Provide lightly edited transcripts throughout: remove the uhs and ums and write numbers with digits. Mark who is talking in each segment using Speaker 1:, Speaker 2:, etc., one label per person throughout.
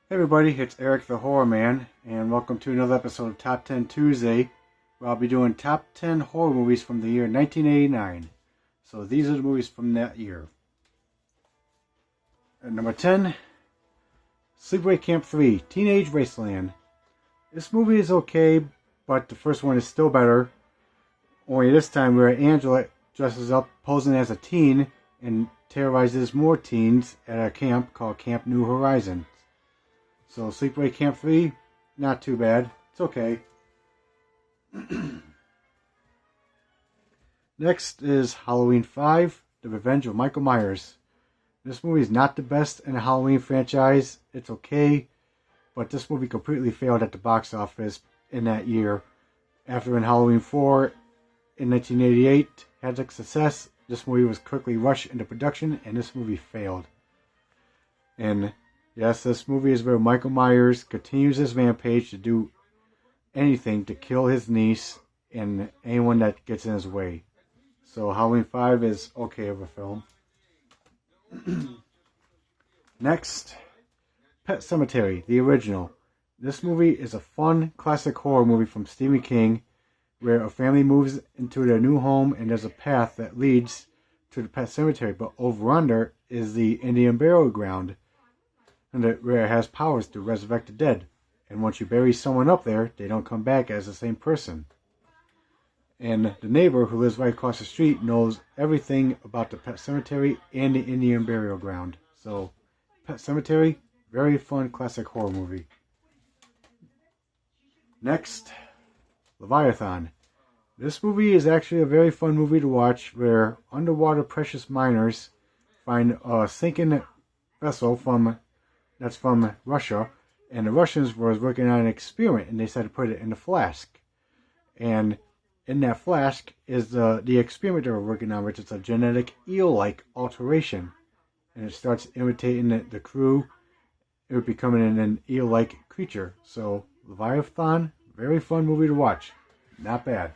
Speaker 1: Hey everybody, it's Eric the Horror Man, and welcome to another episode of Top 10 Tuesday, where I'll be doing top 10 horror movies from the year 1989. So these are the movies from that year. At number 10, Sleepaway Camp 3, Teenage Wasteland. This movie is okay, but the first one is still better. Only this time where Angela dresses up posing as a teen and terrorizes more teens at a camp called Camp New Horizons. So Sleepaway Camp 3, not too bad. It's okay. Next is Halloween 5, The Revenge of Michael Myers. This movie is not the best in the Halloween franchise. It's okay, but this movie completely failed at the box office in that year. After in Halloween 4 in 1988 had success, this movie was quickly rushed into production and this movie failed. And yes, this movie is where Michael Myers continues his rampage to do anything to kill his niece and anyone that gets in his way. So Halloween 5 is okay of a film. Next, Pet Sematary, the original. This movie is a fun, classic horror movie from Stephen King, where a family moves into their new home and there's a path that leads to the pet cemetery, but over under is the Indian burial ground, where it has powers to resurrect the dead. And once you bury someone up there, they don't come back as the same person. And the neighbor who lives right across the street knows everything about the pet cemetery and the Indian burial ground. So, Pet Sematary, very fun classic horror movie. Next, Leviathan. This movie is actually a very fun movie to watch, where underwater precious miners find a sinking vessel that's from Russia, and the Russians were working on an experiment and they decided to put it in a flask. And in that flask is the experiment they were working on, which is a genetic eel-like alteration. And it starts imitating the crew. It would become an eel-like creature. So, Leviathan, very fun movie to watch. Not bad.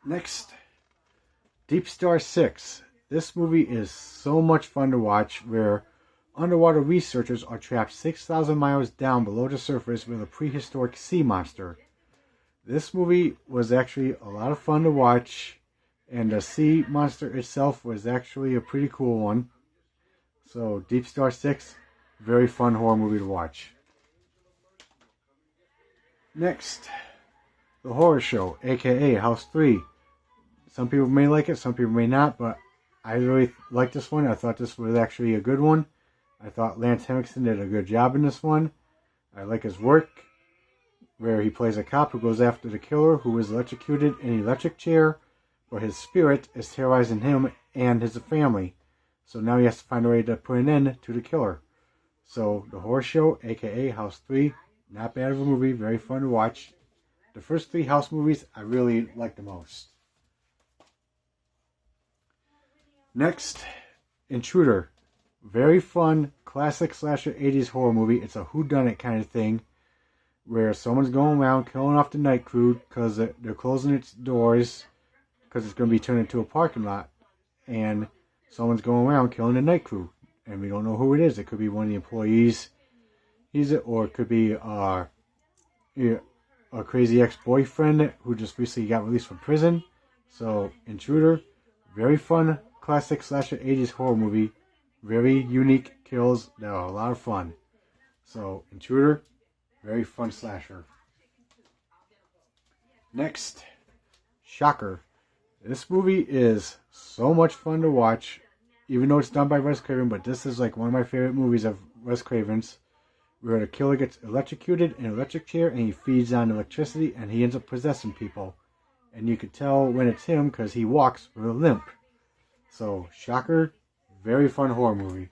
Speaker 1: Next, Deep Star 6. This movie is so much fun to watch, where underwater researchers are trapped 6,000 miles down below the surface with a prehistoric sea monster. This movie was actually a lot of fun to watch, and the sea monster itself was actually a pretty cool one. So, Deep Star 6, very fun horror movie to watch. Next, The Horror Show, aka House 3. Some people may like it, some people may not, but I really like this one. I thought this was actually a good one. I thought Lance Henriksen did a good job in this one. I like his work, where he plays a cop who goes after the killer who was electrocuted in an electric chair, but his spirit is terrorizing him and his family. So now he has to find a way to put an end to the killer. So, The Horror Show, aka House 3, not bad of a movie, very fun to watch. The first 3 House movies I really like the most. Next, Intruder. Very fun, classic slasher 80s horror movie. It's a whodunit kind of thing, where someone's going around killing off the night crew because they're closing its doors because it's going to be turned into a parking lot. And someone's going around killing the night crew. And we don't know who it is. It could be one of the employees, or it could be a crazy ex-boyfriend who just recently got released from prison. So, Intruder, very fun, classic slasher 80s horror movie. Very unique kills that are a lot of fun. So, Intruder, very fun slasher. Next, Shocker. This movie is so much fun to watch, even though it's done by Wes Craven, but this is like one of my favorite movies of Wes Craven's, where the killer gets electrocuted in an electric chair and he feeds on electricity and he ends up possessing people. And you could tell when it's him because he walks with a limp. So, Shocker, very fun horror movie.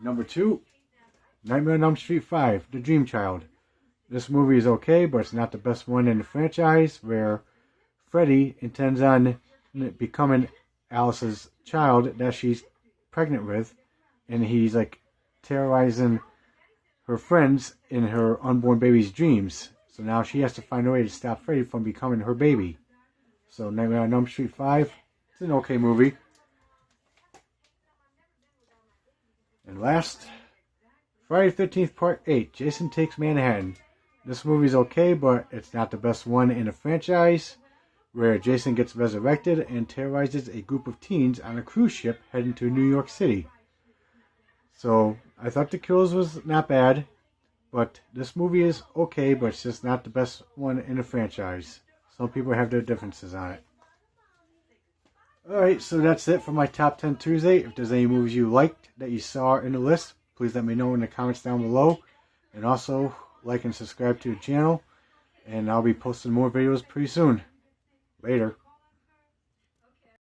Speaker 1: Number 2, Nightmare on Elm Street 5, The Dream Child. This movie is okay, but it's not the best one in the franchise, where Freddy intends on becoming Alice's child that she's pregnant with, and he's like terrorizing her friends in her unborn baby's dreams. So now she has to find a way to stop Freddy from becoming her baby. So Nightmare on Elm Street 5, it's an okay movie. And last, Friday the 13th Part 8, Jason Takes Manhattan. This movie's okay, but it's not the best one in the franchise, where Jason gets resurrected and terrorizes a group of teens on a cruise ship heading to New York City. So, I thought The Kills was not bad, but this movie is okay, but it's just not the best one in the franchise. Some people have their differences on it. Alright, so that's it for my Top 10 Tuesday. If there's any movies you liked that you saw in the list, please let me know in the comments down below. And also, like and subscribe to the channel. And I'll be posting more videos pretty soon. Later.